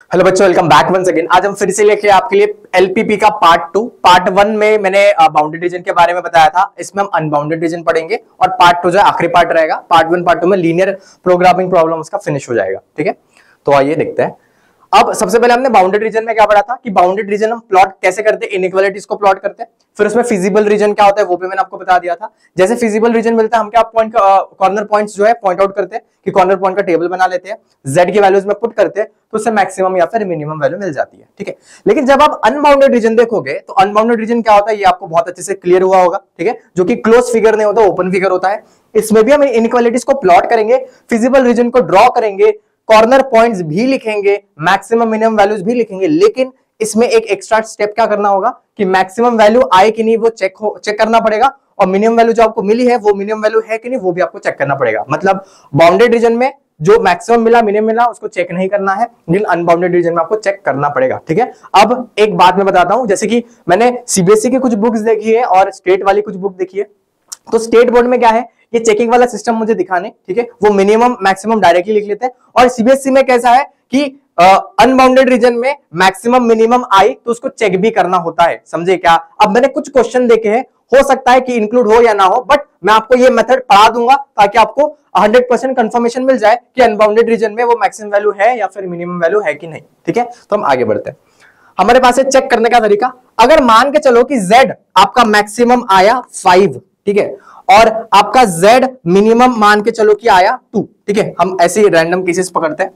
Hello बच्चों, welcome back once again. आज हम फिर से लेके आपके लिए एलपीपी का पार्ट 1 में मैंने बाउंडेड रीजन के बारे में बताया था। इसमें हम अनबाउंडेड रीजन पढ़ेंगे और पार्ट 2 जो आखिरी पार्ट रहेगा। पार्ट 1 पार्ट 2 में लीनियर प्रोग्रामिंग प्रॉब्लम्स का फिनिश हो जाएगा। ठीक है, तो आइए देखते हैं। अब सबसे पहले हमने बाउंडेड रीजन में क्या पढ़ा था कि बाउंडेड रीजन हम प्लॉट कैसे करते हैं, इनइक्वालिटीज को प्लॉट करते हैं। फिर उसमें फिजिबल रीजन क्या होता है वो भी मैंने आपको बता दिया था। जैसे फिजिबल रीजन मिलता है हम क्या पॉइंट कॉर्नर पॉइंट्स जो है पॉइंट आउट करते हैं कि कॉर्नर पॉइंट का टेबल बना लेते हैं, जेड की वैल्यूज में पुट करते हैं तो उससे मैक्सिमम या फिर मिनिमम वैल्यू मिल जाती है। ठीक है, लेकिन जब आप अनबाउंडेड रीजन देखोगे तो अनबाउंडेड रीजन क्या होता है ये आपको बहुत अच्छे से क्लियर हुआ होगा। ठीक है, जो कि क्लोज फिगर नहीं होता, ओपन फिगर होता है। इसमें भी हम इनइक्वालिटीज को प्लॉट करेंगे, फिजिबल रीजन को ड्रॉ करेंगे, कॉर्नर पॉइंट्स भी लिखेंगे, मैक्सिमम मिनिमम वैल्यूज भी लिखेंगे। लेकिन इसमें एक एक्स्ट्रा स्टेप क्या करना होगा कि मैक्सिमम वैल्यू आए कि नहीं वो चेक करना पड़ेगा, और मिनिमम वैल्यू जो आपको मिली है वो मिनिमम वैल्यू है कि नहीं वो भी आपको चेक करना पड़ेगा। मतलब बाउंडेड रीजन में जो मैक्सिमम मिला मिनिमम मिला उसको चेक नहीं करना है, लेकिन अनबाउंडेड रीजन में आपको चेक करना पड़ेगा। ठीक है, अब एक बात मैं बताता हूं, जैसे कि मैंने सीबीएसई की कुछ बुक्स देखी है और स्टेट वाली कुछ बुक देखी है। तो स्टेट बोर्ड में क्या है, ये चेकिंग वाला सिस्टम मुझे दिखाने, ठीक है, वो मिनिमम मैक्सिमम डायरेक्टली लिख लेते हैं। और सीबीएसई में कैसा है कि अनबाउंडेड रीजन में मैक्सिमम मिनिमम आई तो उसको चेक भी करना होता है। समझे क्या? अब मैंने कुछ क्वेश्चन देखे हैं, हो सकता है कि इंक्लूड हो या ना हो, बट मैं आपको ये मेथड पढ़ा दूंगा ताकि आपको 100% कंफर्मेशन मिल जाए कि अनबाउंडेड रीजन में वो मैक्सिमम वैल्यू है या फिर मिनिमम वैल्यू है कि नहीं। ठीक है, तो हम आगे बढ़ते हैं। हमारे पास है चेक करने का तरीका। अगर मान के चलो कि z आपका मैक्सिमम आया 5, ठीक है, और आपका z मिनिमम मान के चलो कि आया 2, ठीक है, हम ऐसे ही रैंडम केसेस पकड़ते हैं।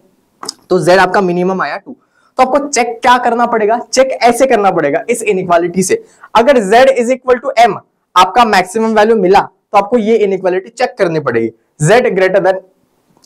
तो z आपका मिनिमम आया 2, तो आपको चेक क्या करना पड़ेगा? चेक ऐसे करना पड़ेगा इस इनइक्वालिटी से। अगर z is equal to m आपका मैक्सिमम वैल्यू मिला तो आपको ये इनइक्वालिटी चेक करनी पड़ेगी, z greater than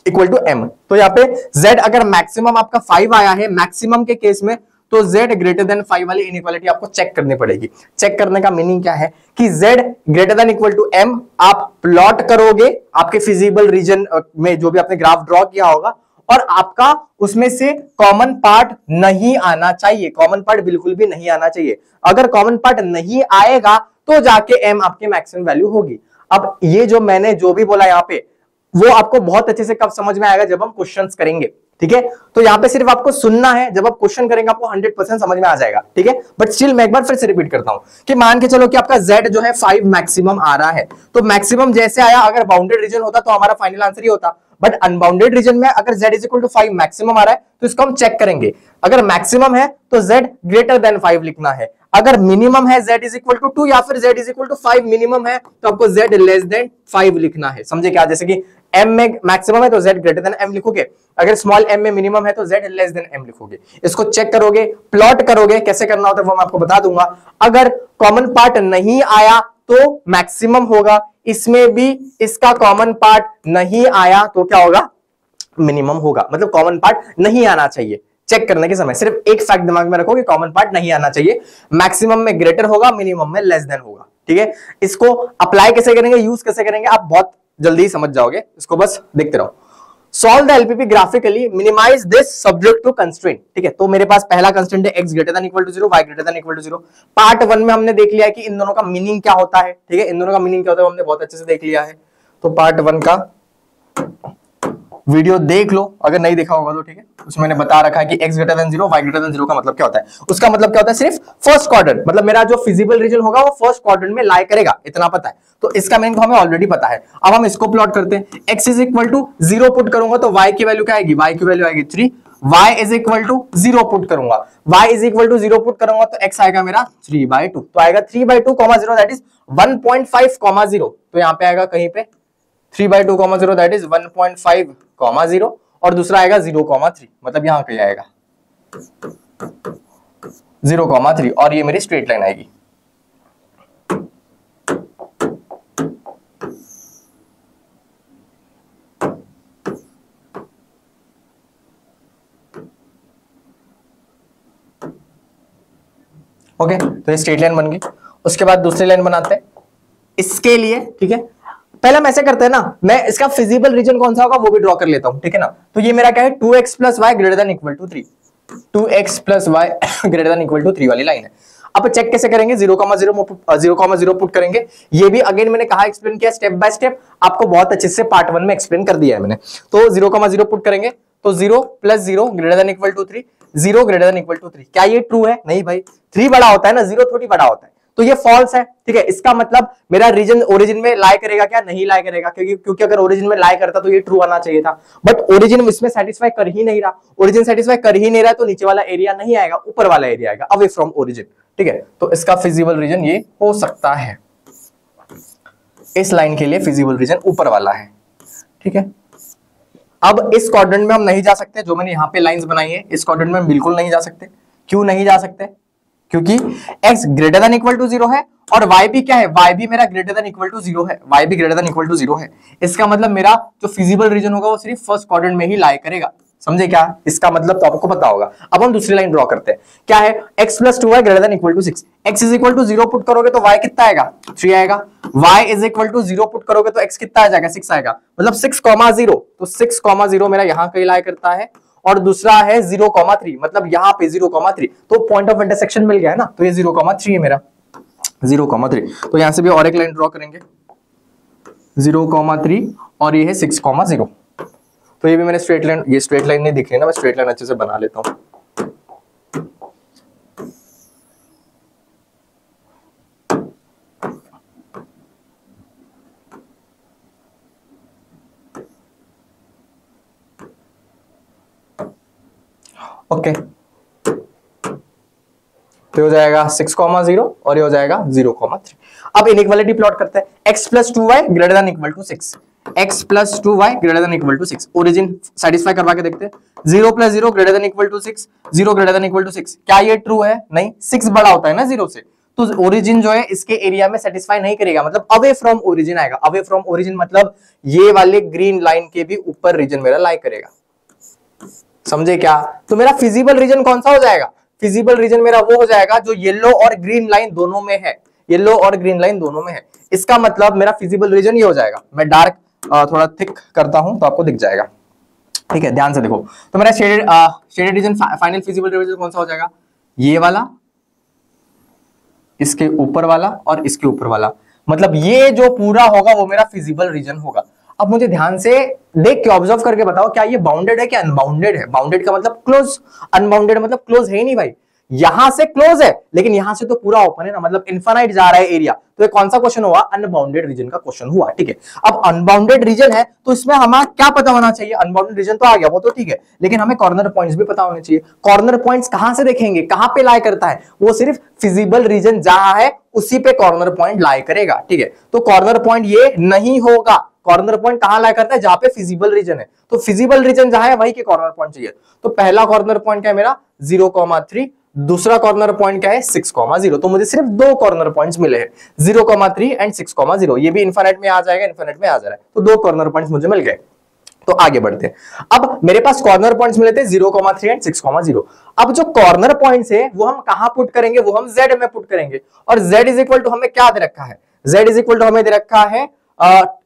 equal to m। तो यहाँ पे z अगर मैक्सिमम आपका 5 आया है मैक्सिमम के केस में, तो z ग्रेटर देन 5 वाली इनइक्वालिटी आपको चेक करनी पड़ेगी। चेक करने का मीनिंग क्या है कि z greater than equal to m आप प्लॉट करोगे आपके फिजिबल रीजन में जो भी आपने ग्राफ ड्रॉ किया होगा, और आपका उसमें से कॉमन पार्ट नहीं आना चाहिए। कॉमन पार्ट बिल्कुल भी नहीं आना चाहिए। अगर कॉमन पार्ट नहीं आएगा तो जाके m आपकी मैक्सिमम वैल्यू होगी। अब ये जो मैंने जो भी बोला यहाँ पे वो आपको बहुत अच्छे से कब समझ में आएगा, जब हम क्वेश्चंस करेंगे। ठीक है, तो यहां पे सिर्फ आपको सुनना है, जब आप क्वेश्चन करेंगे आपको 100% समझ में आ जाएगा। ठीक है, बट स्टिल मैं एक बार फिर से रिपीट करता हूं कि मान के चलो कि आपका z जो है 5 मैक्सिमम आ रहा है, तो मैक्सिमम जैसे आया अगर बाउंडेड रीजन होता तो हमारा फाइनल आंसर ही होता। बट अनबाउंडेड रीजन में अगर z is equal to 5 maximum आ रहा है तो इसको हम चेक करेंगे। अगर मैक्सिमम है तो z ग्रेटर देन 5 लिखना है, अगर मिनिमम है z इज इक्वल टू 2 या फिर z is equal to 5 minimum है तो आपको z लेस देन 5 लिखना है। समझे क्या? जैसे कि m में मैक्सिमम है तो z ग्रेटर देन m लिखोगे, अगर स्मॉल m में मिनिमम है तो z लेस देन m लिखोगे। इसको चेक करोगे, प्लॉट करोगे, कैसे करना होता है वो मैं आपको बता दूंगा। अगर कॉमन पार्ट नहीं आया तो मैक्सिमम होगा, इसमें भी इसका कॉमन पार्ट नहीं आया तो क्या होगा? मिनिमम होगा। मतलब कॉमन पार्ट नहीं आना चाहिए। चेक करने के समय सिर्फ एक फैक्ट दिमाग में रखो कि कॉमन पार्ट नहीं आना चाहिए, मैक्सिमम में ग्रेटर होगा, मिनिमम में लेस देन होगा। ठीक है, इसको अप्लाई कैसे करेंगे, यूज कैसे करेंगे आप बहुत जल्दी ही समझ जाओगे, इसको बस देखते रहो। Solve the LPP graphically, minimize this subject to constraint. ठीक है, तो मेरे पास पहला कंस्ट्रेंट है x greater than equal to 0, y greater than equal to 0। Part 1 में हमने देख लिया कि इन दोनों का मीनिंग क्या होता है। ठीक है, इन दोनों का मीनिंग क्या होता है हमने बहुत अच्छे से देख लिया है। तो पार्ट 1 का वीडियो देख लो अगर नहीं देखा होगा तो। ठीक है, उसमें मैंने बता रखा है कि x greater than 0, y greater than 0 का मतलब क्या होता है। उसका मतलब क्या होता है? सिर्फ फर्स्ट क्वाड्रेंट, मतलब मेरा जो फिजिबल रीजन होगा वो फर्स्ट क्वाड्रेंट में लाई करेगा, इतना पता है। तो इसका मीनिंग हमें ऑलरेडी पता है। अब हम इसको प्लॉट करते हैं। x is equal to 0 put करूंगा तो y की वैल्यू क्या आएगी? y की वैल्यू आएगी 3। y is equal to 0 put करूंगा, y is equal to 0 put करूंगा तो x आएगा मेरा 3/2, तो आएगा 3/2, 0 दैट इज 1.5, 0। तो यहाँ पे आएगा कहीं पे 3/2, 0 दैट इज 1.5, 0, और दूसरा आएगा 0,3, मतलब यहां कहीं आएगा 0,3, और ये मेरी स्ट्रेट लाइन आएगी। ओके, तो ये स्ट्रेट लाइन बन गई। उसके बाद दूसरी लाइन बनाते हैं इसके लिए। ठीक है, पहले हम ऐसे करते हैं ना, मैं इसका फिजिबल रीजन कौन सा होगा वो भी ड्रॉ कर लेता हूं। ठीक है ना, तो ये मेरा क्या है 2x plus y greater than equal to 3, 2x plus y greater than equal to 3 वाली लाइन है। अब चेक कैसे करेंगे? 0,0 पुट करेंगे। ये भी अगेन मैंने कहा एक्सप्लेन किया स्टेप बाय स्टेप, आपको बहुत अच्छे से पार्ट 1 में एक्सप्लेन कर दिया है मैंने। तो 0,0 पुट करेंगे तो 0 plus 0 greater than equal to 3, 0 greater than equal to 3। क्या ये ट्रू है? नहीं भाई, 3 बड़ा होता है ना, 0 थोड़ी बड़ा होता है, तो ये फॉल्स है। ठीक है, इसका मतलब मेरा रीजन ओरिजिन में लाई करेगा क्या? नहीं लाई करेगा, क्योंकि अगर ओरिजिन में लाई करता तो ये ट्रू आना चाहिए था, बट ओरिजिन इसमें सेटिस्फाई कर ही नहीं रहा। ओरिजिन सेटिस्फाई कर ही नहीं रहा तो नीचे वाला एरिया नहीं आएगा, ऊपर वाला एरिया आएगा, अवे फ्रॉम ओरिजिन। ठीक है, तो इसका फिजिबल रीजन ये हो सकता है, इस लाइन के लिए फिजिबल रीजन ऊपर वाला है। ठीक है, अब इस क्वाड्रेंट में हम नहीं जा सकते, जो मैंने यहां पे लाइंस बनाई है, इस क्वाड्रेंट में हम बिल्कुल नहीं जा सकते। क्यों नहीं जा सकते? क्योंकि x greater than equal to 0 है और y भी क्या है? y भी मेरा ग्रेटर देन इक्वल टू 0 है, y भी ग्रेटर देन इक्वल टू 0 है। इसका मतलब मेरा जो फिजिबल रीजन होगा वो सिर्फ फर्स्ट क्वाड्रेंट में ही लाई करेगा। समझे क्या इसका मतलब? तो आपको पता होगा। अब हम दूसरी लाइन ड्रॉ करते हैं। क्या है? x plus 2y greater than equal to 6। x is equal to 0 put करोगे तो y कितना आएगा? 3 आएगा। y is equal to 0 put करोगे तो x कितना आ जाएगा? 6 आएगा। मतलब 6,0, तो 6,0 मेरा यहां कहीं लाई करता है, और दूसरा है 0,3, मतलब यहां पे 0,3, तो पॉइंट ऑफ इंटरसेक्शन मिल गया है ना, तो ये 0,3 है मेरा, 0,3। तो यहां से भी और एक लाइन ड्रॉ करेंगे, 0,3 और ये है 6,0। तो ये भी मैंने स्ट्रेट लाइन, ये स्ट्रेट लाइन नहीं दिख रही ना, मैं स्ट्रेट लाइन अच्छे से बना लेता हूं। ओके, तो हो जाएगा 6,0 और ये हो जाएगा 0,3। अब इनइक्वालिटी प्लॉट करते हैं। x plus 2y greater than equal to 6, x plus 2y greater than equal to 6। Origin satisfy करवा के देखते हैं। 0 plus 0 greater than equal to 6, 0 greater than equal to 6। क्या ये ट्रू है? नहीं, 6 बड़ा होता है ना 0 से, तो ओरिजिन जो है इसके एरिया में सेटिस्फाई नहीं करेगा, मतलब अवे फ्रॉम ओरिजिन आएगा। अवे फ्रॉम ओरिजिन मतलब ये वाले ग्रीन लाइन के भी ऊपर रीजन मेरा लाई करेगा। समझे क्या? तो मेरा फिजिबल रीजन कौन सा हो जाएगा? फिजिबल रीजन मेरा वो हो जाएगा जो येलो और ग्रीन लाइन दोनों में है, येलो और ग्रीन लाइन दोनों में है। इसका मतलब मेरा फिजिबल रीजन ये हो जाएगा। मैं डार्क थोड़ा थिक करता हूं तो आपको दिख जाएगा। ठीक है, ध्यान से देखो। तो मेरा shaded region, final feasible region कौन सा हो जाएगा? ये वाला, इसके ऊपर वाला और इसके ऊपर वाला, मतलब ये जो पूरा होगा वो मेरा फिजिबल रीजन होगा। अब मुझे ध्यान से देख के ऑब्जर्व करके बताओ, क्या ये बाउंडेड है क्या अनबाउंडेड है? बाउंडेड का मतलब क्लोज, अनबाउंडेड मतलब क्लोज है ही नहीं भाई। यहां से क्लोज है लेकिन यहां से तो पूरा ओपन है ना, मतलब इनफाइनाइट जा रहा है एरिया। तो ये कौन सा क्वेश्चन हुआ? अनबाउंडेड रीजन का क्वेश्चन हुआ। ठीक है, अब अनबाउंडेड रीजन है तो इसमें हमें क्या पता होना चाहिए? अनबाउंडेड रीजन तो आ गया, वो तो ठीक है, लेकिन हमें कॉर्नर पॉइंट्स भी पता होने चाहिए। कॉर्नर पॉइंट्स कहां से देखेंगे? कहां पे लाई करता है? वो सिर्फ फिजिबल रीजन जहां है उसी पे कॉर्नर पॉइंट लाई करेगा। ठीक है, तो कॉर्नर पॉइंट ये नहीं होगा। कॉर्नर पॉइंट कहां लाई करता है? जहां पे फिजिबल रीजन है। तो फिजिबल रीजन जहां है वहीं के कॉर्नर पॉइंट चाहिए। तो पहला कॉर्नर पॉइंट क्या है मेरा? 0,3। दूसरा कॉर्नर पॉइंट क्या है? 6,0। तो मुझे सिर्फ दो कॉर्नर पॉइंट्स मिले हैं, 0,3 एंड 6,0। ये भी इनफाइनाइट में आ जाएगा, इनफाइनाइट में आ जा रहा है, तो दो कॉर्नर पॉइंट्स मुझे मिल गए। तो आगे बढ़ते हैं। अब मेरे पास कॉर्नर पॉइंट्स मिले थे 0,3 एंड 6,0। अब जो कॉर्नर पॉइंट्स है वो हम कहां पुट करेंगे? वो हम z में पुट करेंगे। और z इज इक्वल टू हमें क्या दे रखा है? z इज इक्वल टू हमें दे रखा है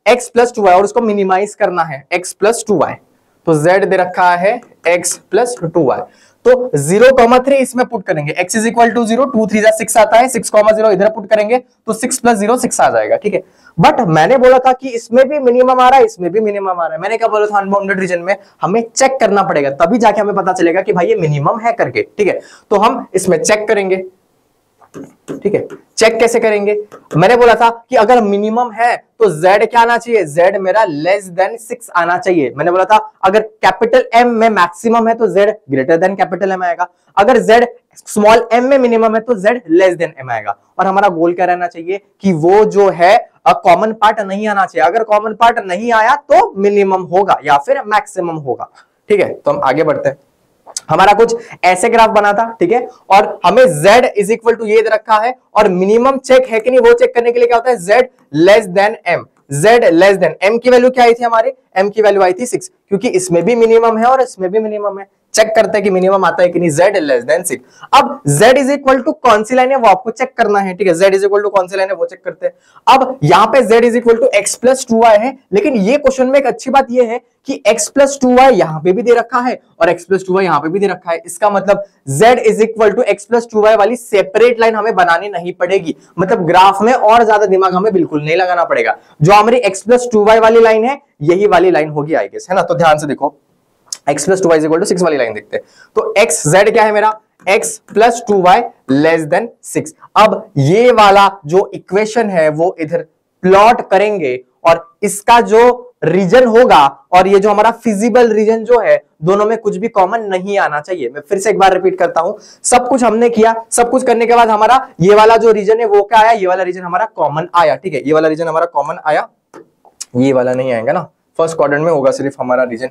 x प्लस 2y, और उसको मिनिमाइज करना है, x प्लस 2y। तो z दे रखा है x प्लस 2y। तो 0,3 इसमें पुट करेंगे, x इज इक्वल टू 0, 2 3 6 आता है, 6,0 इधर पुट करेंगे तो 6 प्लस 0 6 आ जाएगा। ठीक है, बट मैंने बोला था कि इसमें भी मिनिमम आ रहा है, इसमें भी मिनिमम आ रहा है। मैंने क्या बोला था? अनबाउंडेड रीजन में हमें चेक करना पड़ेगा, तभी जाके हमें पता चलेगा कि भाई ये मिनिमम है करके। ठीक है, तो हम इसमें चेक करेंगे। ठीक है, चेक कैसे करेंगे? मैंने बोला था कि अगर मिनिमम है तो z क्या आना चाहिए? z मेरा लेस देन 6 आना चाहिए। मैंने बोला था अगर कैपिटल M में मैक्सिमम है तो z greater then capital M आएगा, अगर z स्मॉल m में मिनिमम है तो z लेस देन m आएगा। और हमारा गोल क्या रहना चाहिए कि वो जो है कॉमन पार्ट नहीं आना चाहिए। अगर कॉमन पार्ट नहीं आया तो मिनिमम होगा या फिर मैक्सिमम होगा। ठीक है, तो हम आगे बढ़ते हैं। हमारा कुछ ऐसे ग्राफ बना था। ठीक है, और हमें z इज इक्वल टू ये दे रखा है, और मिनिमम चेक है कि नहीं वो चेक करने के लिए क्या होता है? z less than m। z less than m की वैल्यू क्या आई थी हमारी? m की वैल्यू आई थी 6, क्योंकि इसमें भी मिनिमम है और इसमें भी मिनिमम है। चेक करते हैं कि मिनिमम आता है कि नहीं, z लेस देन 6। अब z इज इक्वल टू कौन सी लाइन है वो आपको चेक करना है। ठीक है, z इज इक्वल टू कौन सी लाइन है वो चेक करते हैं। अब यहाँ पे z is equal to x plus 2y है, लेकिन ये क्वेश्चन में एक अच्छी बात ये है कि x प्लस 2y यहाँ पे भी दे रखा है और x प्लस 2y यहाँ पे भी दे रखा है। इसका मतलब z is equal to x plus 2y वाली सेपरेट लाइन हमें बनानी नहीं पड़ेगी, मतलब ग्राफ में और ज्यादा दिमाग हमें बिल्कुल नहीं लगाना पड़ेगा। जो हमारी x प्लस 2y वाली लाइन है यही वाली लाइन होगी आई गेस, है ना। तो ध्यान से देखो, x plus 2y equal to 6 वाली लाइन देखते हैं। तो x z क्या है मेरा, x plus 2y less than 6। अब ये वाला जो इक्वेशन है वो इधर प्लॉट करेंगे और इसका जो रीजन होगा और ये जो हमारा फिजिबल रीजन जो है, दोनों में कुछ भी कॉमन नहीं आना चाहिए। मैं फिर से एक बार रिपीट करता हूं, सब कुछ हमने किया, सब कुछ करने के बाद हमारा ये वाला जो रीजन है वो क्या आया, ये वाला रीजन हमारा कॉमन आया। ठीक है, ये वाला रीजन हमारा कॉमन आया, ये वाला नहीं आएगा ना, फर्स्ट क्वाड्रेंट में होगा सिर्फ हमारा रीजन।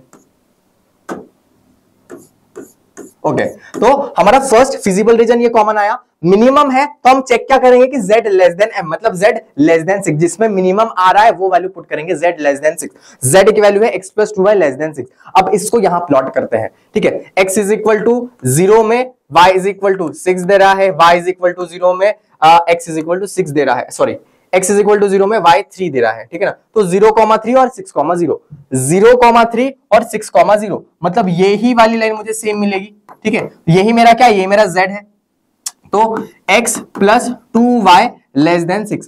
ओके, तो हमारा फर्स्ट फिजिबल रीजन ये कॉमन आया, मिनिमम है तो हम चेक क्या करेंगे कि z लेस देन m, मतलब z लेस देन 6, जिसमें मिनिमम आ रहा है वो वैल्यू पुट करेंगे z लेस देन 6। z की वैल्यू है x plus 2y less than 6। अब इसको यहां प्लॉट करते हैं। ठीक है, x इज इक्वल टू 0 में y इज इक्वल टू 6 दे रहा है, y इज इक्वल टू 0 में x इज इक्वल टू 6 दे रहा है, sorry x is equal to 0 में y 3 दे रहा है। ठीक है ना, तो 0,3 और 6,0, 0,3 और 6,0, मतलब यही वाली लाइन मुझे सेम मिलेगी। ठीक है, यही मेरा क्या है, ये मेरा z है। तो x plus 2y less than 6,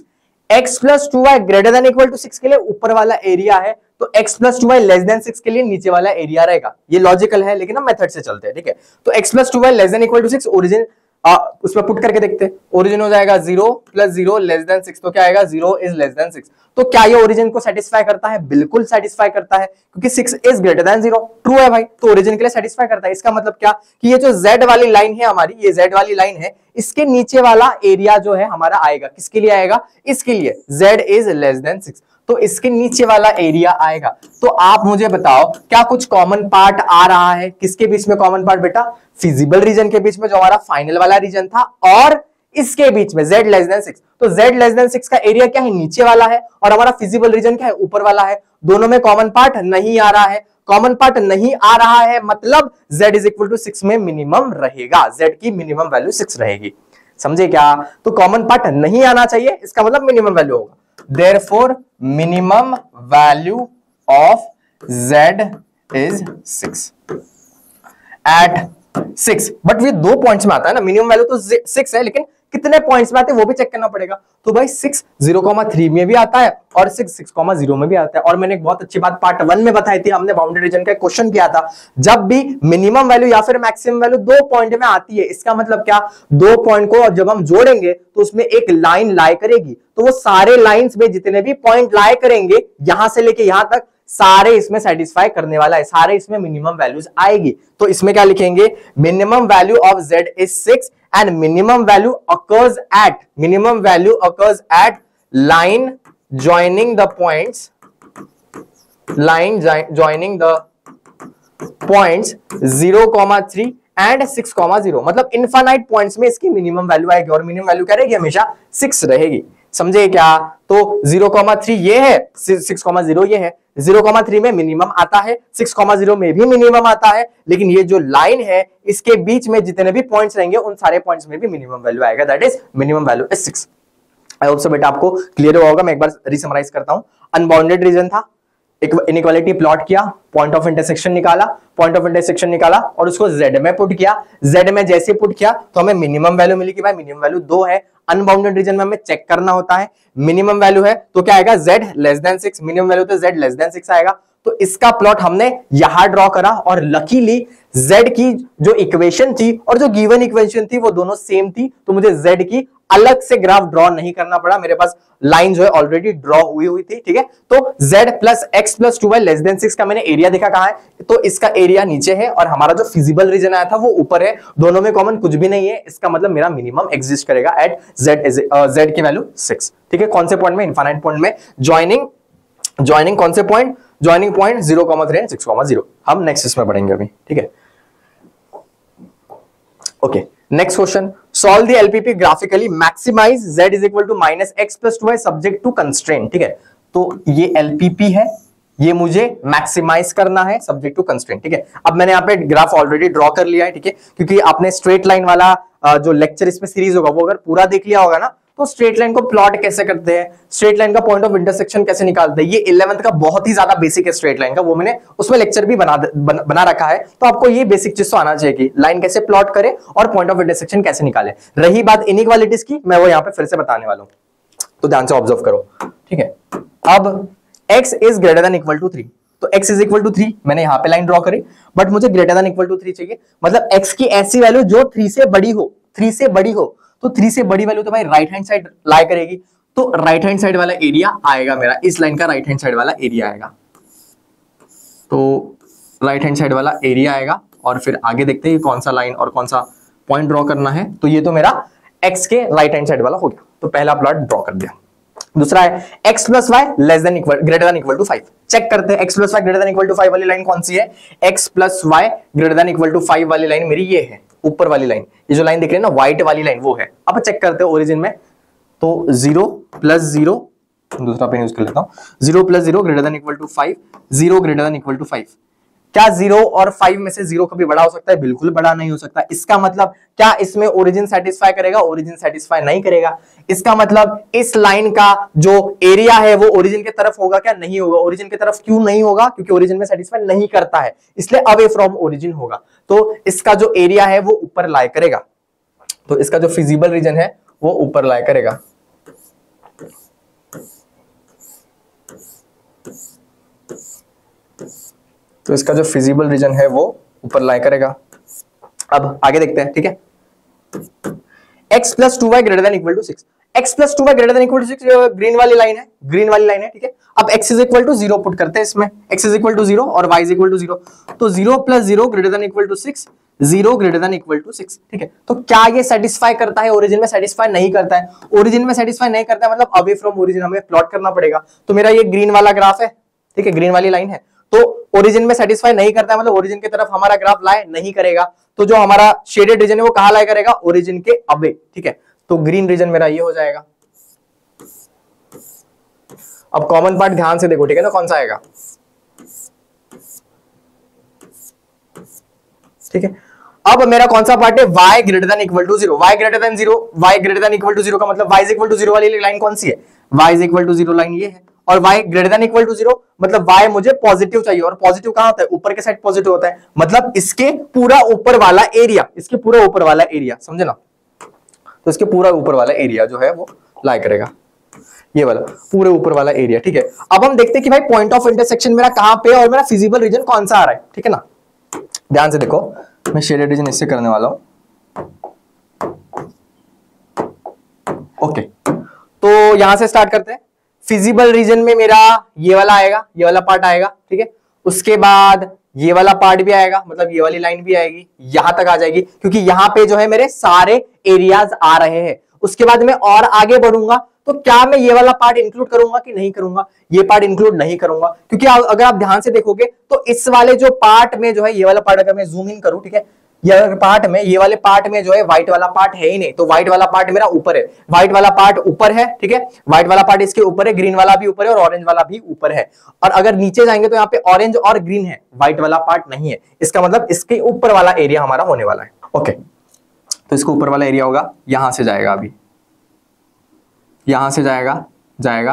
x plus 2y greater than equal to 6 के लिए ऊपर वाला एरिया है, तो x plus 2y less than 6 के लिए नीचे वाला एरिया रहेगा। ये लॉजिकल है, लेकिन हम मेथड से चलते हैं। ठीक है, तो x plus 2y less than equal to 6 origin उसमें पुट करके देखते हैं। ओरिजिन हो जाएगा 0 प्लस 0 लेस देन 6, तो क्या आएगा 0 इज लेस देन 6। तो क्या ये ओरिजिन को सेटिस्फाई करता है? बिल्कुल सेटिस्फाई करता है, क्योंकि 6 इज ग्रेटर देन 0, ट्रू है भाई, तो ओरिजिन के लिए सेटिस्फाई करता है। इसका मतलब क्या कि ये जो z वाली लाइन है हमारी, ये z वाली लाइन है, इसके नीचे वाला एरिया जो है हमारा आएगा, किसके लिए आएगा, इसके लिए, z इज लेस देन 6, तो इसके नीचे वाला एरिया आएगा। तो आप मुझे बताओ क्या कुछ कॉमन पार्ट आ रहा है? किसके बीच में कॉमन पार्ट बेटा? फिजिबल रीजन के बीच में जो हमारा फाइनल वाला रीजन था, और इसके बीच में z लेस देन 6। तो z लेस देन 6 का एरिया क्या है, नीचे वाला है, और हमारा फिजिबल रीजन क्या है, ऊपर वाला है। दोनों में कॉमन पार्ट नहीं आ रहा है, कॉमन पार्ट नहीं आ रहा है मतलब z इज इक्वल टू 6 में मिनिमम रहेगा, z की मिनिमम वैल्यू 6 रहेगी। समझे क्या? तो कॉमन पार्ट नहीं आना चाहिए, इसका मतलब मिनिमम वैल्यू होगा। Therefore, minimum value of z is 6 at 6। But ये 2 पॉइंट्स में आता है ना, मिनिमम वैल्यू तो 6 है, लेकिन कितने पॉइंट्स में आते हैं वो भी चेक करना पड़ेगा। तो भाई 6 0,3 में भी आता है और 6 6,0 में भी आता है। और मैंने एक बहुत अच्छी बात पार्ट 1 में बताई थी, हमने बाउंड्री रीजन का क्वेश्चन किया था, जब भी मिनिमम वैल्यू या फिर मैक्सिमम वैल्यू 2 पॉइंट में आती है, इसका मतलब क्या, 2 पॉइंट को जब हम जोड़ेंगे तो उसमें एक लाइन लाई करेगी, तो वो सारे लाइंस में जितने भी पॉइंट लाई करेंगे यहां से लेके यहां तक, सारे इसमें सेटिस्फाई करने वाला है, सारे इसमें मिनिमम वैल्यूज आएगी। तो इसमें क्या लिखेंगे, minimum value of z is 6 and minimum value occurs at line joining the points 0,3 and 6,0, मतलब इनफाइनाइट पॉइंट्स में इसकी मिनिमम वैल्यू आएगी, और मिनिमम वैल्यू क्या रहेगी, हमेशा 6 रहेगी। समझे क्या? तो 0,3 ये है, 6,0 ये है, 0,3 में मिनिमम आता है, 6,0 में भी मिनिमम आता है, लेकिन ये जो लाइन है इसके बीच में जितने भी पॉइंट्स रहेंगे उन सारे पॉइंट्स में भी मिनिमम वैल्यू आएगा, that is minimum value is 6। I hope so बेटा आपको क्लियर हुआ होगा। मैं एक बार रिसमराइज करता हूं। अनबाउंडेड रीजन था, एक इनइक्वालिटी प्लॉट किया, पॉइंट ऑफ इंटरसेक्शन निकाला और उसको z में पुट किया। z में जैसे पुट किया तो हमें मिनिमम वैल्यू मिली कि भाई मिनिमम वैल्यू 2 है। अनबाउंडेड रीजन में हमें चेक करना होता है, मिनिमम वैल्यू है तो क्या आएगा, z less than 6, minimum value तो z लेस देन 6 आएगा। तो इसका प्लॉट हमने यहां ड्रॉ करा, और लकीली z की जो इक्वेशन थी और जो गिवन इक्वेशन थी वो दोनों सेम थी, तो मुझे z की अलग से ग्राफ ड्रॉ नहीं करना पड़ा, मेरे पास लाइन जो है ऑलरेडी ड्रॉ हुई थी। ठीक है, तो z plus x plus 2y less than 6 का मैंने एरिया देखा कहां है, तो इसका एरिया नीचे है और हमारा जो फिजिबल रीजन आया था वो ऊपर है, दोनों में कॉमन कुछ भी नहीं है, इसका मतलब मेरा मिनिमम एग्जिस्ट करेगा एट z की वैल्यू 6। ठीक है, कौन से पॉइंट में, इनफाइनाइट पॉइंट में, ज्वाइनिंग कौन से पॉइंट, ज्वाइनिंग पॉइंट 0,3 एंड 6,0। हम नेक्स्ट इसमें पढ़ेंगे अभी। ठीक है, okay, next question, solve the LPP graphically, maximize z is equal to minus x plus 2y subject to constraint. ठीक है, तो ये एलपीपी है, ये मुझे मैक्सिमाइज करना है सब्जेक्ट टू कंस्ट्रेंट। ठीक है, अब मैंने यहाँ पे ग्राफ ऑलरेडी ड्रॉ कर लिया है। ठीक है, क्योंकि आपने स्ट्रेट लाइन वाला जो लेक्चर इसमें सीरीज होगा वो अगर पूरा देख लिया होगा ना, तो स्ट्रेट लाइन को प्लॉट कैसे करते हैं, स्ट्रेट लाइन का पॉइंट ऑफ इंटरसेक्शन कैसे निकालते हैं, ये 11th का बहुत ही ज्यादा बेसिक है स्ट्रेट लाइन का, वो मैंने उसमें लेक्चर भी बना रखा है। तो आपको ये बेसिक चीज तो आना चाहिए कि लाइन कैसे प्लॉट करे और पॉइंट ऑफ इंटरसेक्शन कैसे निकाले। रही बात इनइक्वालिटीज की, मैं वो यहाँ पे फिर से बताने वाला हूं, तो ध्यान से ऑब्जर्व करो। ठीक है, अब x is greater than equal to 3, तो x इज इक्वल टू 3, मैंने यहाँ पे लाइन ड्रॉ करी, बट मुझे ग्रेटर देन इक्वल टू 3 चाहिए, मतलब x की ऐसी वैल्यू जो 3 से बड़ी हो, 3 से बड़ी हो, तो 3 से बड़ी वैल्यू तो भाई राइट हैंड साइड लाई करेगी, तो राइट हैंड साइड वाला एरिया आएगा मेरा, इस लाइन का राइट हैंड साइड वाला एरिया आएगा, तो राइट हैंड साइड वाला एरिया आएगा। और फिर आगे देखते हैं कौन सा लाइन और कौन सा पॉइंट ड्रॉ करना है, तो ये तो मेरा x के राइट हैंड साइड वाला हो गया, तो पहला प्लॉट ड्रॉ कर दिया। दूसरा है x plus y less than equal greater than equal to 5, check करते हैं x plus y greater than equal to 5 वाली लाइन कौन सी है, x plus y greater than equal to 5 वाली लाइन मेरी ये है, ऊपर वाली लाइन, ये जो लाइन दिख रही है ना व्हाइट वाली लाइन वो है। अब चेक करते हैं ओरिजिन में, तो 0 प्लस 0, दूसरा पेन यूज कर लेता हूं, 0 plus 0 greater than equal to 5, 0 greater than equal to 5, क्या 0 और 5 में से 0 कभी बड़ा हो सकता है, बिल्कुल बड़ा नहीं हो सकता। इसका मतलब क्या इसमें ओरिजिन सेटिस्फाई करेगा, ओरिजिन सेटिस्फाई नहीं करेगा। इसका मतलब इस लाइन का जो एरिया है वो ओरिजिन की तरफ होगा क्या, नहीं होगा। ओरिजिन की तरफ क्यों नहीं होगा, क्योंकि ओरिजिन में सेटिस्फाई नहीं करता है, इसलिए अवे फ्रॉम ओरिजिन होगा, तो इसका जो एरिया है वो ऊपर लाई करेगा, तो इसका जो फिजिबल रीजन है वो ऊपर लाई करेगा। तो इसका जो फिजिबल रीजन है वो ऊपर लाई करेगा। अब आगे देखते हैं, ठीक है। x plus 2y greater than equal to 6, x plus 2y greater than equal to 6 green वाली लाइन है, ग्रीन वाली लाइन है, ठीक है। अब x is equal to 0 put करते हैं इसमें, x इज इक्वल टू 0 और y इज इक्वल टू 0, तो 0 plus 0 greater than equal to 6, 0 greater than equal to 6, ठीक है। तो क्या ये सेटिस्फाई करता है, ओरिजिन में सेटिस्फाई नहीं करता है, ओरिजिन में सेटिस्फाई नहीं करता है, मतलब अवे फ्रॉम ओरिजिन हमें प्लॉट करना पड़ेगा। तो मेरा ये ग्रीन वाला ग्राफ है, ठीक है, ग्रीन वाली लाइन है, तो ओरिजिन में सेटिस्फाई नहीं करता है, मतलब ओरिजिन की तरफ हमारा ग्राफ लाए नहीं करेगा, तो जो हमारा शेडेड रीजन है वो कहां लाए करेगा, ओरिजिन के अवे, ठीक है। तो ग्रीन रीजन मेरा ये हो जाएगा। अब कॉमन पार्ट ध्यान से देखो, ठीक है ना, कौन सा आएगा, ठीक है। अब मेरा कौन सा पार्ट है, y greater than equal to 0, y greater than 0, y greater than equal to 0 का मतलब y इज इक्वल टू 0 वाली लाइन कौन सी है, y is equal to 0 line ये है, और y greater than equal to 0 मतलब y मुझे पॉजिटिव चाहिए, और पॉजिटिव कहां होता है, ऊपर के साइड पॉजिटिव होता है, मतलब इसके पूरा ऊपर वाला एरिया, इसके पूरा ऊपर वाला एरिया, समझे ना। तो इसके पूरा ऊपर वाला एरिया जो है वो लाई करेगा, ये वाला पूरे ऊपर वाला एरिया, ठीक है। अब हम देखते हैं कि भाई पॉइंट ऑफ इंटरसेक्शन मेरा कहां पे और मेरा फिजिबल रीजन कौन सा आ रहा है, ठीक है ना। ध्यान से देखो, मैं शेडेड रीजन इससे करने वाला हूं, ओके। तो यहां से स्टार्ट करते हैं। फिजिबल रीजन में मेरा ये वाला आएगा, ये वाला पार्ट आएगा, ठीक है। उसके बाद ये वाला पार्ट भी आएगा, मतलब ये वाली लाइन भी आएगी, यहां तक आ जाएगी, क्योंकि यहां पे जो है मेरे सारे एरियाज आ रहे हैं। उसके बाद मैं और आगे बढ़ूंगा, तो क्या मैं ये वाला पार्ट इंक्लूड करूंगा कि नहीं करूंगा, ये पार्ट इंक्लूड नहीं करूंगा, क्योंकि अगर आप ध्यान से देखोगे तो इस वाले जो पार्ट में जो है, ये वाला पार्ट अगर मैं जूम इन करूं, ठीक है, ये पार्ट में, ये वाले पार्ट में जो है व्हाइट वाला पार्ट है ही नहीं, तो व्हाइट वाला पार्ट मेरा ऊपर है, व्हाइट वाला पार्ट ऊपर है, ठीक है, व्हाइट वाला पार्ट इसके ऊपर है, ग्रीन वाला भी ऊपर है और ऑरेंज वाला भी ऊपर है। और अगर नीचे जाएंगे तो यहाँ पे ऑरेंज और ग्रीन है, व्हाइट वाला पार्ट नहीं है, इसका मतलब इसके ऊपर वाला एरिया हमारा होने वाला है, ओके। तो इसको ऊपर वाला एरिया होगा, यहां से जाएगा, अभी यहां से जाएगा, जाएगा,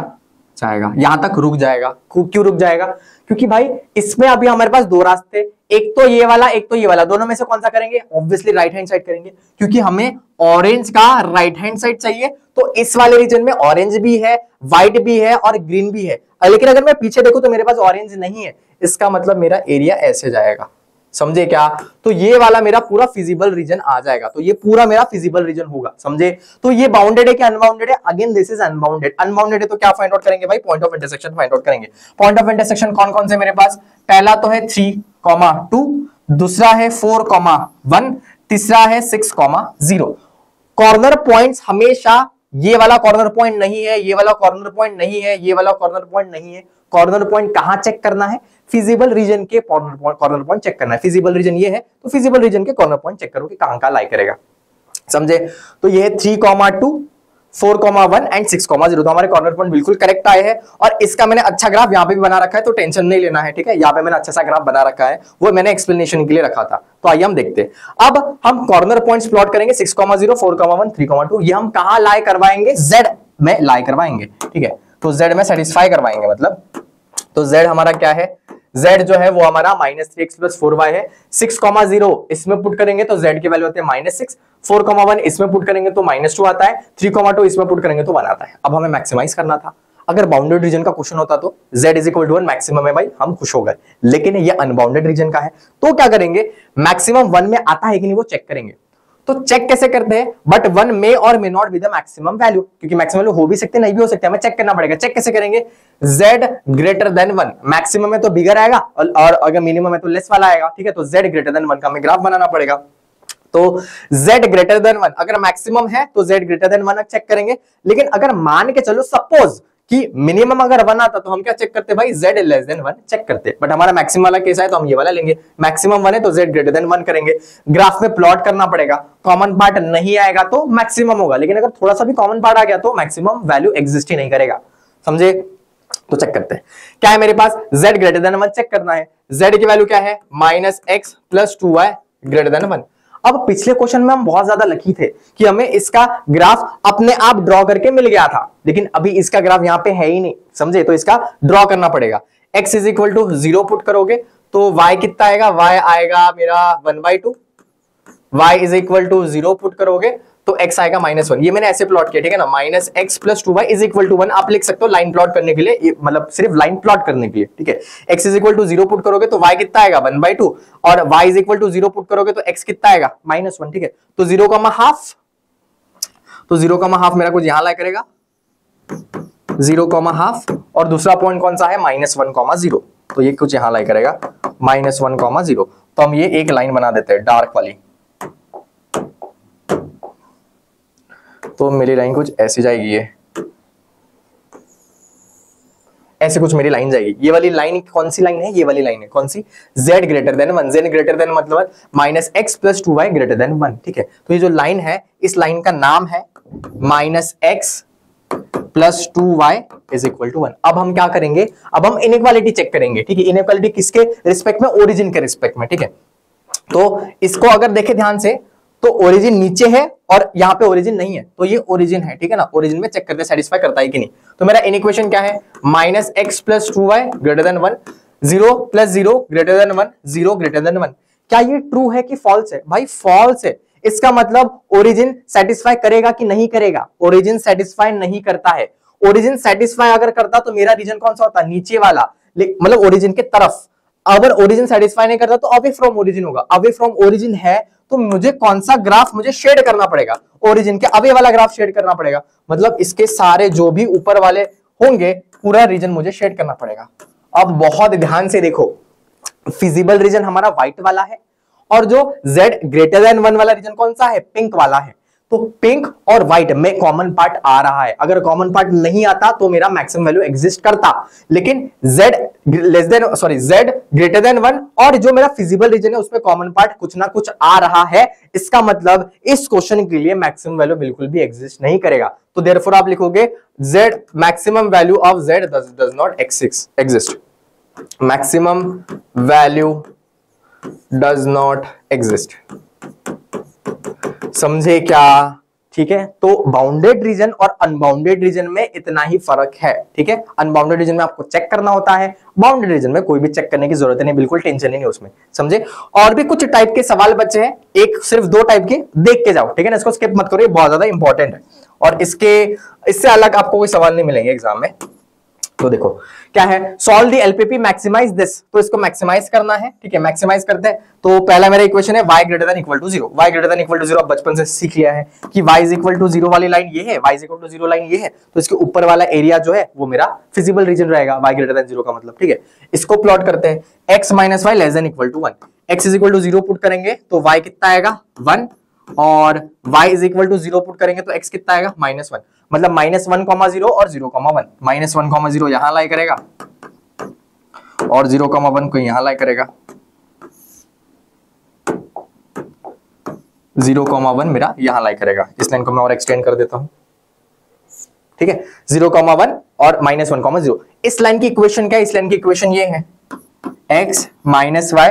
जाएगा, यहां तक रुक जाएगा। क्यों रुक जाएगा, क्योंकि भाई इसमें अभी हमारे पास दो रास्ते, एक तो ये वाला, एक तो ये वाला, दोनों में से कौन सा करेंगे, ऑब्वियसली राइट हैंड साइड करेंगे, क्योंकि हमें ऑरेंज का राइट हैंड साइड चाहिए। तो इस वाले रीजन में ऑरेंज भी है, व्हाइट भी है और ग्रीन भी है, लेकिन अगर मैं पीछे देखूं तो मेरे पास ऑरेंज नहीं है, इसका मतलब मेरा एरिया ऐसे जाएगा, समझे क्या। तो ये वाला मेरा पूरा फिजिबल रीजन आ जाएगा, तो ये पूरा मेरा फिजिबल रीजन होगा, समझे। तो ये बाउंडेड है कि अनबाउंडेड है, again this is unbounded. Unbounded है तो क्या फाइंड आउट करेंगे भाई, point of intersection find out करेंगे। पॉइंट ऑफ इंटरसेक्शन कौन कौन से मेरे पास, पहला तो है 3,2, दूसरा है 4,1, तीसरा है 6,0। कॉर्नर पॉइंट्स हमेशा ये वाला कॉर्नर पॉइंट नहीं है, ये वाला कॉर्नर पॉइंट नहीं है, ये वाला कॉर्नर पॉइंट नहीं है। कॉर्नर पॉइंट कहां चेक करना है, फिजिबल रीजन के कॉर्नर पॉइंट चेक करना है। फिजिबल रीजन ये है तो फिजिबल रीजन के कॉर्नर पॉइंट चेक करो कि कहां लाई करेगा, समझे। तो ये है 3,2, 4,1 एंड 6,0, तो हमारे कॉर्नर पॉइंट बिल्कुल करेक्ट आए हैं। और इसका मैंने अच्छा ग्राफ यहाँ पे भी बना रखा है, तो टेंशन नहीं लेना है, ठीक है। यहाँ पे मैंने अच्छा सा ग्राफ बना रखा है, वो मैंने एक्सप्लेनेशन के लिए रखा था। तो आइए हम देखते हैं। अब हम कॉर्नर पॉइंट्स प्लॉट करेंगे, 6,0, 4,1, 3,2, ये हम कहां लाई करवाएंगे, जेड में लाई करवाएंगे, ठीक है। तो जेड में सेटिस्फाई करवाएंगे, मतलब तो z हमारा क्या है, z जो है वो हमारा -3x + 4y है। 6,0 इसमें पुट करेंगे तो z की वैल्यू आती है -6, 4,1 इसमें पुट करेंगे तो -2 आता है, 3,2 इसमें पुट करेंगे तो 1 आता है। अब हमें मैक्सिमाइज करना था। अगर बाउंडेड रीजन का क्वेश्चन होता तो z is equal to 1 maximum है भाई, हम खुश हो गए। लेकिन ये अनबाउंडेड रीजन का है, तो क्या करेंगे, मैक्सिमम 1 में आता है कि नहीं वो चेक करेंगे। तो चेक कैसे करते हैं, बट 1 मे और may not be the maximum value, क्योंकि मैक्सिमम वैल्यू हो भी सकते नहीं भी हो सकते, हमें चेक करना पड़ेगा। चेक कैसे करेंगे, z ग्रेटर देन 1, मैक्सिमम में तो बिगर आएगा और अगर मिनिमम है तो लेस वाला आएगा, ठीक है। तो z ग्रेटर देन 1 का हमें ग्राफ बनाना पड़ेगा। तो z ग्रेटर देन 1, अगर मैक्सिमम है तो z ग्रेटर देन 1 चेक करेंगे। लेकिन अगर मान के चलो सपोज कि मिनिमम अगर 1 आता तो हम क्या चेक करते भाई, z लेस देन 1 चेक करते। बट हमारा मैक्सिमम वाला केस है तो हम ये वाला लेंगे, मैक्सिमम 1 है तो z ग्रेटर देन 1 करेंगे। ग्राफ में प्लॉट करना पड़ेगा, कॉमन पार्ट नहीं आएगा तो मैक्सिमम होगा, लेकिन अगर थोड़ा सा भी कॉमन पार्ट आ गया तो मैक्सिमम वैल्यू एग्जिस्ट ही नहीं करेगा, समझे। तो चेक करते हैं, क्या है मेरे पास, z ग्रेटर देन 1 चेक करना है। z की वैल्यू क्या है, -x + 2y ग्रेटर देन 1। अब पिछले क्वेश्चन में हम बहुत ज्यादा लकी थे कि हमें इसका ग्राफ अपने आप ड्रॉ करके मिल गया था, लेकिन अभी इसका ग्राफ यहां पे है ही नहीं, समझे। तो इसका ड्रॉ करना पड़ेगा। x is equal to 0 put करोगे तो y कितना आएगा, y आएगा मेरा 1/2। y is equal to 0 put करोगे तो x आएगा -1। ये मैंने ऐसे प्लॉट किया, ठीक है ना, -x + 2y is equal to 1 आप लिख सकते हो लाइन प्लॉट करने के लिए, मतलब सिर्फ लाइन प्लॉट करने के लिए, ठीक है। x is equal to 0 put करोगे तो y कितना आएगा 1/2 और y is equal to 0 put करोगे तो x कितना आएगा -1, ठीक है। तो 0,5, तो 0,5 मेरा कुछ यहां ला करेगा 0,5 और दूसरा पॉइंट कौन सा है -1,0, तो ये कुछ यहां ला करेगा -1,0। तो हम ये एक लाइन बना देते हैं डार्क वाली, तो मेरी लाइन कुछ ऐसी जाएगी, ये ऐसे कुछ मेरी लाइन जाएगी। ये वाली लाइन कौन सी लाइन है, ये वाली लाइन है, कौन सी, z greater then 1, z greater then मतलब -x + 2y ग्रेटर देन 1, ठीक है। तो ये जो लाइन है, इस लाइन का नाम है -x + 2y is equal to 1। अब हम क्या करेंगे, अब हम इनइक्वालिटी चेक करेंगे, ठीक है। इनइक्वालिटी किसके रिस्पेक्ट में, ओरिजिन के रिस्पेक्ट में, ठीक है। तो इसको अगर देखें ध्यान से तो ओरिजिन नीचे है और यहाँ पे ओरिजिन नहीं है, तो ये ओरिजिन है, ठीक है ना। ओरिजिन में चेक करते सेटिस्फाई करता है कि नहीं। तो मेरा इनइक्वेशन क्या है, -x + 2y greater then 1, 0 + 0 greater then 1, 0 greater then 1। क्या ये ट्रू है कि फॉल्स है, भाई फॉल्स है। इसका मतलब ओरिजिन सेटिस्फाई करेगा कि नहीं करेगा, ओरिजिन सेटिस्फाई नहीं करता है। ओरिजिन सेटिस्फाई अगर करता तो मेरा रीजन कौन सा होता, नीचे वाला, मतलब ओरिजिन के तरफ। अगर ओरिजिन सेटिस्फाई नहीं करता तो अवे फ्रॉम ओरिजिन होगा। अवे फ्रॉम ओरिजिन है तो मुझे कौन सा ग्राफ मुझे शेड करना पड़ेगा, ओरिजिन के अवे वाला ग्राफ शेड करना पड़ेगा। मतलब इसके सारे जो भी ऊपर वाले होंगे पूरा रीजन मुझे शेड करना पड़ेगा। अब बहुत ध्यान से देखो, फिजिबल रीजन हमारा व्हाइट वाला है और जो z ग्रेटर देन 1 वाला रीजन कौन सा है, पिंक वाला है। तो पिंक और व्हाइट में कॉमन पार्ट आ रहा है, अगर कॉमन पार्ट नहीं आता तो मेरा मैक्सिमम वैल्यू एग्जिस्ट करता। लेकिन z ग्रेटर देन 1 और जो मेरा फिजिबल रीजन है उसमें कॉमन पार्ट कुछ ना कुछ आ रहा है, इसका मतलब इस क्वेश्चन के लिए मैक्सिमम वैल्यू बिल्कुल भी एग्जिस्ट नहीं करेगा। तो देयरफॉर आप लिखोगे z maximum value of z does not exist, maximum value does not exist, समझे क्या, ठीक है। तो बाउंडेड रीजन और अनबाउंडेड रीजन में इतना ही फर्क है, ठीक है। अनबाउंडेड रीजन में आपको चेक करना होता है, बाउंडेड रीजन में कोई भी चेक करने की जरूरत नहीं, बिल्कुल टेंशन ही नहीं उसमें, समझे। और भी कुछ टाइप के सवाल बचे हैं, एक सिर्फ 2 टाइप के देख के जाओ, ठीक है ना, इसको स्किप मत करो, ये बहुत ज्यादा इंपॉर्टेंट है और इससे अलग आपको कोई सवाल नहीं मिलेंगे एग्जाम में। तो देखो क्या है, solve the LPP maximize this, तो इसको मैक्सिमाइज करना है, ठीक है। मैक्सिमाइज करते हैं तो पहला मेरा इक्वेशन है y greater than equal to 0, y greater than equal to 0 बचपन से सीख लिया है कि y इज इक्वल टू 0 वाली लाइन ये है, y is equal to 0 line ये है, तो इसके ऊपर वाला एरिया जो है वो मेरा फिजिबल रीजन रहेगा y ग्रेटर देन 0 का मतलब, ठीक है। इसको प्लॉट करते हैं, x - y less than equal to 1, x is equal to 0 put करेंगे तो y कितना आएगा 1 और y is equal to 0 put करेंगे तो x कितना आएगा -1, मतलब -1,0 और 0,1, -1,0 यहां लाई करेगा और 0,1 को यहां लाई करेगा, 0,1 मेरा यहां लाई करेगा। इस लाइन को मैं और एक्सटेंड कर देता हूं, ठीक है। 0,1 और -1,0। इस लाइन की इक्वेशन क्या है, इस लाइन की इक्वेशन ये है x - y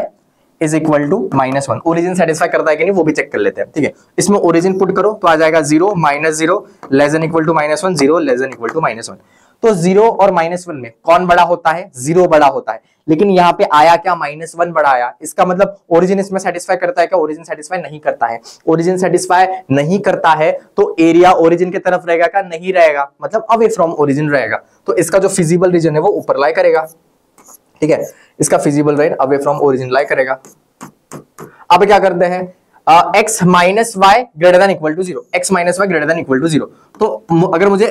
is equal to -1। Origin satisfy करता है कि नहीं वो भी चेक कर लेते हैं, ठीक है। इसमें ओरिजिन पुट करो तो आ जाएगा 0 -0 less than equal to -1, 0 less than equal to -1। तो 0 और -1 में कौन बड़ा होता है, 0 बड़ा होता है, लेकिन यहाँ पे आया क्या -1 बड़ा आया। इसका मतलब ओरिजिन इसमें सेटिस्फाई करता है क्या, ओरिजिन सेटिस्फाई नहीं करता है। ओरिजिन सेटिस्फाई नहीं करता है तो एरिया ओरिजिन की तरफ रहेगा क्या, नहीं रहेगा, मतलब अवे फ्रॉम ओरिजिन रहेगा। तो इसका जो फिजिबल रीजन है वो ऊपर लाई करेगा, ठीक है, इसका feasible region away from origin lie करेगा। अब क्या करते हैं, x minus y greater than equal to 0, x minus y greater than equal to 0। तो अगर मुझे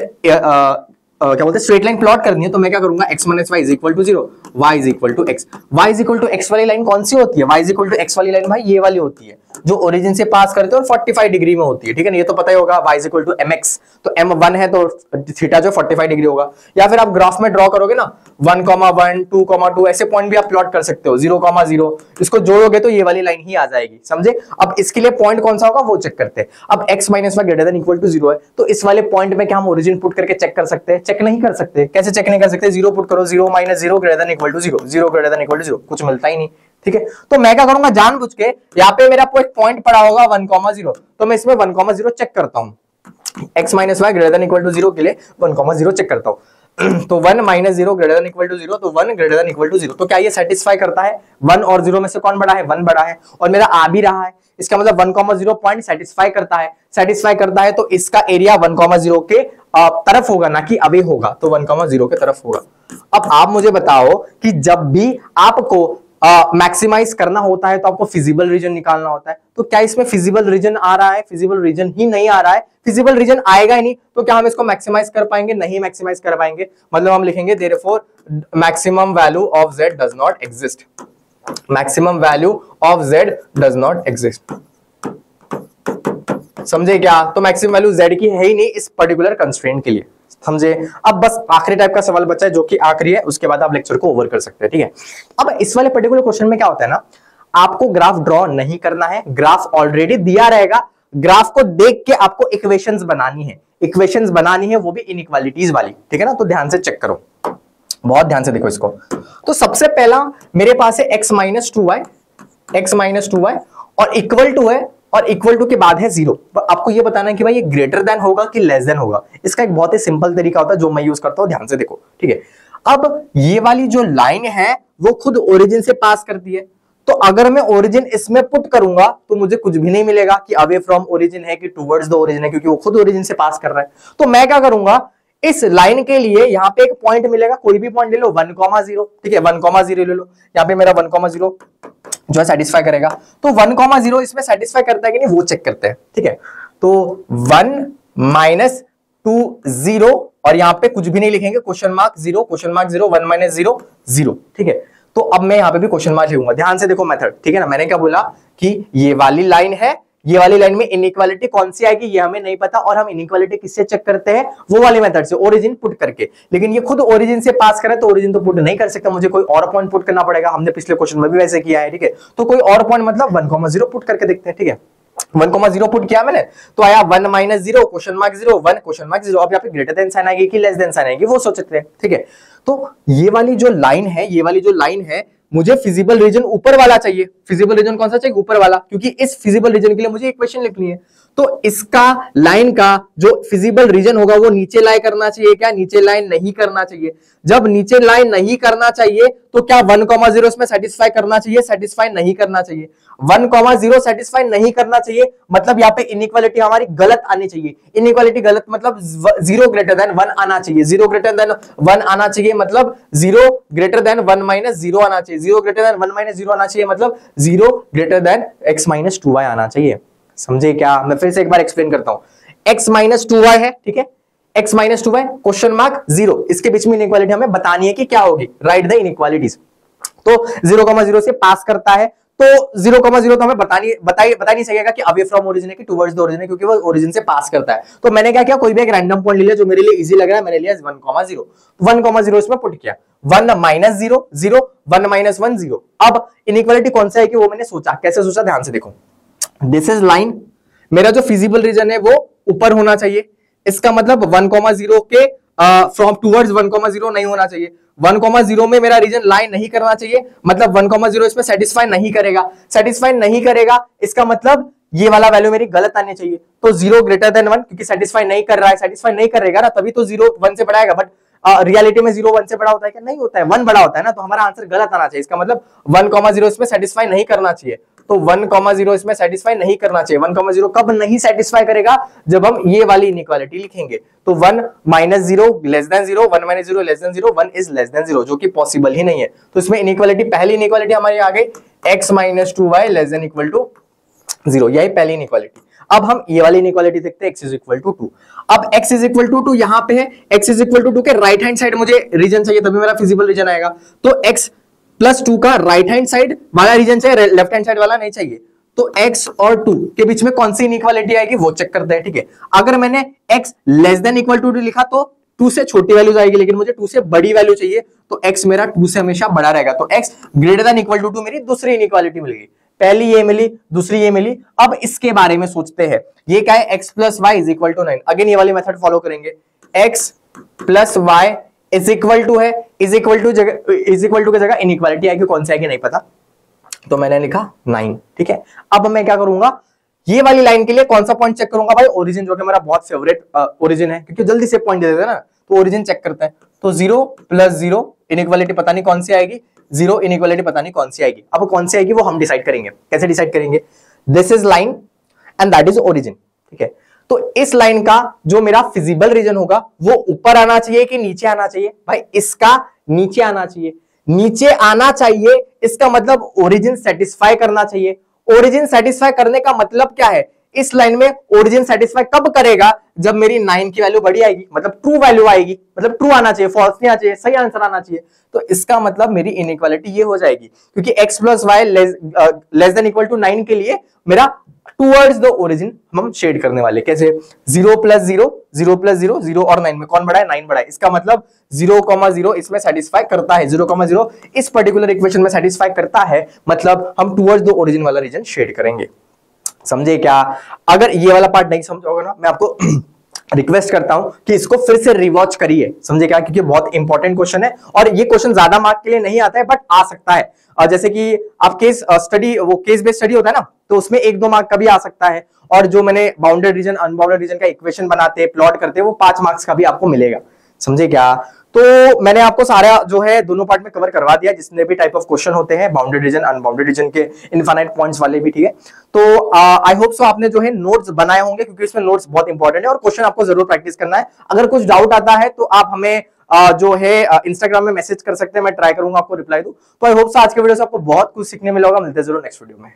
क्या बोलते हैं स्ट्रेट लाइन प्लॉट करनी है तो मैं क्या करूंगा, x minus y is equal to 0, y is equal to x। y is equal to x वाली लाइन कौन सी होती है, y is equal to x वाली लाइन भाई ये वाली होती है जो ओरिजिन से पास करते हैं और 45 डिग्री में होती है, ठीक है ना, ये तो पता ही होगा। y is equal to mx, तो m1 है तो थीटा जो 45 डिग्री होगा। या फिर आप ग्राफ में ड्रॉ करोगे ना 1,1 2,2 ऐसे पॉइंट भी आप प्लॉट कर सकते हो, 0,0 इसको जोड़ोगे तो ये वाली लाइन ही आ जाएगी, समझे। अब इसके लिए पॉइंट कौन सा होगा वो चेक करते हैं। अब x minus y greater than equal to 0 है तो इस वाले पॉइंट में क्या हम ओरिजिन पुट करके चेक कर सकते हैं, चेक नहीं कर सकते। कैसे चेक नहीं कर सकते, 0 पुट करो, 0 minus 0 greater than equal to 0, 0 greater than equal to 0, कुछ मिलता ही नहीं, ठीक है। तो मैं क्या करूंगा, जानबूझ के यहाँ पे मेरा कोई पॉइंट पड़ा होगा 1,0 तो मैं इसमें 1,0 चेक करता हूं। x minus y greater than equal to 0 के लिए 1,0 चेक करता हूं। तो 1 minus 0 greater than equal to 0, तो 1 ग्रेटर देन इक्वल टू 0। तो क्या ये सेटिस्फाई करता है, 1 और 0 में से कौन बड़ा है, 1 बड़ा है और मेरा आ भी रहा है, इसका मतलब 1,0 पॉइंट सेटिस्फाई करता है। सेटिस्फाई करता है तो इसका एरिया 1,0 के तरफ होगा ना कि अवे होगा, तो 1,0 के तरफ होगा। अब आप मुझे बताओ कि जब भी आपको मैक्सिमाइज करना होता है तो आपको फिजिबल रीजन निकालना होता है, तो क्या इसमें फिजिबल रीजन आ रहा है, फिजिबल रीजन ही नहीं आ रहा है, फिजिबल रीजन आएगा ही नहीं, तो क्या हम इसको मैक्सिमाइज कर पाएंगे, नहीं मैक्सिमाइज कर पाएंगे। मतलब हम लिखेंगे therefore maximum value of z does not exist, maximum value of z does not exist, समझे क्या। तो मैक्सिमम वैल्यू z की है ही नहीं इस पर्टिकुलर कंस्ट्रेंट के लिए, समझे। अब बस आखिरी टाइप का सवाल बचा है जो कि आखिरी है, उसके बाद आप लेक्चर को ओवर कर सकते हैं, ठीक है। अब इस वाले पर्टिकुलर क्वेश्चन में क्या होता है ना, आपको ग्राफ ड्रॉ नहीं करना है, ग्राफ ऑलरेडी दिया रहेगा, ग्राफ को देख के आपको इक्वेशंस बनानी है, इक्वेशंस बनानी है वो भी इनइक्वालिटीज वाली, ठीक है ना। तो ध्यान से चेक करो, बहुत ध्यान से देखो इसको। तो सबसे पहला मेरे पास है x minus 2y, x minus 2y और इक्वल टू है, और इक्वल टू के बाद है 0। आपको ये बताना है कि भाई ये ग्रेटर देन होगा कि लेस देन होगा। इसका एक बहुत ही सिंपल तरीका होता है जो मैं यूज करता हूं, ध्यान से देखो, ठीक है। अब ये वाली जो लाइन है वो खुद ओरिजिन से पास करती है, तो अगर मैं ओरिजिन इसमें पुट करूंगा तो मुझे कुछ भी नहीं मिलेगा कि अवे फ्रॉम ओरिजिन है कि टुवर्ड्स द ओरिजिन है, क्योंकि वो खुद ओरिजिन से पास कर रहा है। तो मैं क्या करूंगा, इस लाइन के लिए यहाँ पे एक पॉइंट मिलेगा, कोई भी पॉइंट ले लो 1,0, ठीक है, 1,0 ले लो। यहाँ पे मेरा 1,0 जो है सेटिस्फाई करेगा, तो 1,0 इसमें सेटिस्फाई करता है कि नहीं वो चेक करते हैं, ठीक है। तो 1 माइनस 2 0 और यहाँ पे कुछ भी नहीं लिखेंगे, question mark 0, question mark 0, 1 minus 0 0, ठीक है। तो अब मैं यहाँ पे भी क्वेश्चन मार्क लिखूंगा, ध्यान से देखो मेथड, ठीक है ना। मैंने क्या बोला कि ये वाली लाइन है, ये वाली लाइन में इनइक्वालिटी कौन सी आएगी ये हमें नहीं पता, और हम इनइक्वालिटी किससे चेक करते हैं, वो वाले मेथड से, ओरिजिन पुट करके। लेकिन ये खुद ओरिजिन से पास करे तो ओरिजिन तो पुट नहीं कर सकता, मुझे कोई और पॉइंट पुट करना पड़ेगा। हमने पिछले क्वेश्चन में भी वैसे किया है, ठीक है। तो कोई और पॉइंट मतलब 1,0 पुट करके देखते हैं, ठीक है। 1,0 पुट किया मैंने, तो आया 1 minus 0 question mark 0 1 question mark 0। अब यहाँ पे ग्रेटर देन साइन आएगी कि लेस देन साइन आएगी वो सोचते हैं, ठीक है। तो ये वाली जो लाइन है, ये वाली जो लाइन है, मुझे फिजिबल रीजन ऊपर वाला चाहिए। फिजिबल रीजन कौन सा चाहिए, ऊपर वाला, क्योंकि इस फिजिबल रीजन के लिए मुझे इक्वेशन लिखनी है। तो इसका लाइन का जो फिजिबल रीजन होगा वो नीचे लाई करना चाहिए, क्या नीचे लाइन नहीं करना चाहिए। जब नीचे लाइन नहीं करना चाहिए तो क्या 1,0 इसमें सेटिस्फाई करना चाहिए, सेटिस्फाई नहीं करना चाहिए। 1,0 सेटिस्फाई नहीं करना चाहिए, मतलब यहाँ पे इनइक्वालिटी हमारी गलत आनी चाहिए। इनइक्वालिटी गलत मतलब 0 ग्रेटर देन 1 आना चाहिए, 0 ग्रेटर देन 1 आना चाहिए, मतलब 0 ग्रेटर देन 1 माइनस 0 आना चाहिए, 0 ग्रेटर देन 1 माइनस 0 आना चाहिए, मतलब 0 greater then x minus 2y आना चाहिए। समझे क्या, मैं फिर से एक बार एक्सप्लेन करता हूं। x माइनस 2y है, ठीक है, x minus 2y question mark 0, इसके बीच में इनइक्वालिटी हमें बतानी है कि क्या होगी, राइट द इनइक्वालिटीज। तो 0,0 से पास करता है, तो 0,0 तो हमें बता नहीं सकेगा कि अवे फ्रॉम ओरिजिन है कि टुवर्ड्स द ओरिजिन है, क्योंकि वो ओरिजिन से पास करता है। तो मैंने क्या किया, कोई भी एक रैंडम पॉइंट ले लिया जो मेरे लिए इजी लग रहा है, मैंने लिया 1,0, 1,0 इसमें पुट किया, 1 माइनस 0 0 1 माइनस 1 0। अब इनइक्वालिटी कौन सा है कि वो मैंने सोचा, कैसे सोचा, ध्यान से देखो। दिस इज लाइन, मेरा जो फिजिबल रीजन है वो ऊपर होना चाहिए, इसका मतलब 1,0 के फ्रॉम टुवर्ड्स 1,0 नहीं होना चाहिए। 1,0 में मेरा रीजन लाइन नहीं करना चाहिए, मतलब 1,0 इसमें सेटिस्फाई नहीं करेगा, सेटिस्फाई नहीं करेगा, इसका मतलब ये वाला वैल्यू मेरी गलत आनी चाहिए। तो 0 ग्रेटर देन 1, क्योंकि सेटिस्फाई नहीं कर रहा है, सेटिस्फाई नहीं करेगा ना, तभी तो 0 1 से बड़ा आएगा। बट रियलिटी में 0 1 से बड़ा होता है क्या, नहीं होता है, 1 बड़ा होता है ना, तो हमारा आंसर गलत आना चाहिए। इसका मतलब 1,0 इसमें सेटिस्फाई नहीं करना चाहिए। तो 1,0 इसमें सेटिस्फाई नहीं करना चाहिए। 1,0 कब नहीं सेटिस्फाई करेगा? जब हम ये वाली इनइक्वालिटी लिखेंगे। तो 1 - 0 less then 0, 1 - 0 less then 0, 1 is less than 0, जो कि पॉसिबल ही नहीं है। तो इसमें इनइक्वालिटी, पहली इनइक्वालिटी हमारी आ गई x - 2y less than equal to 0, यही पहली इनइक्वालिटी। अब हम ये वाली इनइक्वालिटी देखते हैं, x इज इक्वल टू 2। अब x इज इक्वल टू 2 यहां पे है, x इज इक्वल टू 2 के राइट हैंड साइड मुझे रीजन चाहिए, तभी मेरा फिजिबल रीजन आएगा। तो x प्लस 2 का राइट हैंड साइड वाला रीजन चाहिए, लेफ्ट हैंड साइड वाला नहीं चाहिए। तो x और 2 के बीच में कौन सी इनइक्वालिटी आएगी वो चेक करते हैं, ठीक है। अगर मैंने x less than equal to 2 लिखा तो 2 से छोटी वैल्यूज आएगी, लेकिन मुझे 2 से बड़ी वैल्यू चाहिए, तो x मेरा 2 से हमेशा बड़ा रहेगा। तो x greater than equal to 2 मेरी दूसरी इनइक्वालिटी मिल गई। पहली ये मिली, दूसरी ये मिली। अब इसके बारे में सोचते हैं, ये क्या है, x plus y is equal to 9। Again ये वाली मेथड फॉलो करेंगे, x plus y is equal to है, इज इक्वल टू की जगह इनइक्वालिटी आएगी, कौन सी आएगी नहीं पता, तो मैंने लिखा 9, ठीक है। अब मैं क्या करूंगा, ये वाली लाइन के लिए कौन सा पॉइंट चेक करूंगा भाई, ओरिजिन, जो कि मेरा बहुत फेवरेट ओरिजिन है, क्योंकि जल्दी से पॉइंट दे देते हैं ना, तो ओरिजिन चेक करते हैं। तो 0 + 0 इनइक्वालिटी पता नहीं कौन सी आएगी, 0 इनइक्वालिटी पता नहीं कौन सी आएगी। अब कौन सी आएगी वो हम डिसाइड करेंगे। कैसे डिसाइड करेंगे, this is line and that is origin, ठीक है। तो इस लाइन का जो मेरा फिजिबल रीजन होगा वो ऊपर आना चाहिए कि नीचे आना चाहिए? भाई इसका नीचे आना चाहिए, नीचे आना चाहिए, इसका मतलब ओरिजिन सेटिस्फाई करना चाहिए। ओरिजिन सेटिस्फाई करने का मतलब क्या है, इस लाइन में ओरिजिन सेटिस्फाई कब करेगा, जब मेरी 9 की वैल्यू बड़ी आएगी, मतलब ट्रू वैल्यू आएगी, मतलब ट्रू आना चाहिए, फॉल्स नहीं आना चाहिए, सही आंसर आना चाहिए। तो इसका मतलब मेरी इनइक्वालिटी ये हो जाएगी, क्योंकि x plus y less than equal to 9 के लिए मेरा टूवर्ड्स द ओरिजिन हम शेड करने वाले। कैसे, 0 + 0, 0 + 0, 0 और 9 में कौन बड़ा है, 9 बड़ा है। इसका मतलब 0,0 इसमें सेटिस्फाई करता है, 0,0 इस पर्टिकुलर इक्वेशन में सेटिस्फाई करता है, मतलब हम टूवर्ड्स द ओरिजिन वाला रीजन शेड करेंगे। समझे क्या? अगर ये वाला पार्ट नहीं समझोगे ना, मैं आपको रिक्वेस्ट करता हूं कि इसको फिर से रिवॉच करिए, समझे क्या, क्योंकि बहुत इंपॉर्टेंट क्वेश्चन है और ये क्वेश्चन ज्यादा मार्क के लिए नहीं आता है, बट आ सकता है। जैसे कि आप केस स्टडी, वो केस बेस्ड स्टडी होता है ना, तो उसमें 1-2 मार्क का भी आ सकता है, और जो मैंने बाउंडेड रीजन अनबाउंडेड रीजन का इक्वेशन बनाते प्लॉट करते वो 5 मार्क्स का भी आपको मिलेगा। समझे क्या? तो मैंने आपको सारा जो है दोनों पार्ट में कवर करवा दिया, जितने भी टाइप ऑफ क्वेश्चन होते हैं, बाउंडेड रीजन अनबाउंडेड रीजन के, इनफाइनाइट पॉइंट्स वाले भी, ठीक है। तो आई होप सो आपने जो है नोट्स बनाए होंगे, क्योंकि इसमें नोट्स बहुत इंपॉर्टेंट है और क्वेश्चन आपको जरूर प्रैक्टिस करना है। अगर कुछ डाउट आता है तो आप हमें जो है इंस्टाग्राम में मैसेज कर सकते हैं, मैं ट्राई करूंगा आपको रिप्लाई दूं। तो आई होप सो आज के वीडियो से आपको बहुत कुछ सीखने मिला होगा। मिलते हैं जरूर नेक्स्ट वीडियो में।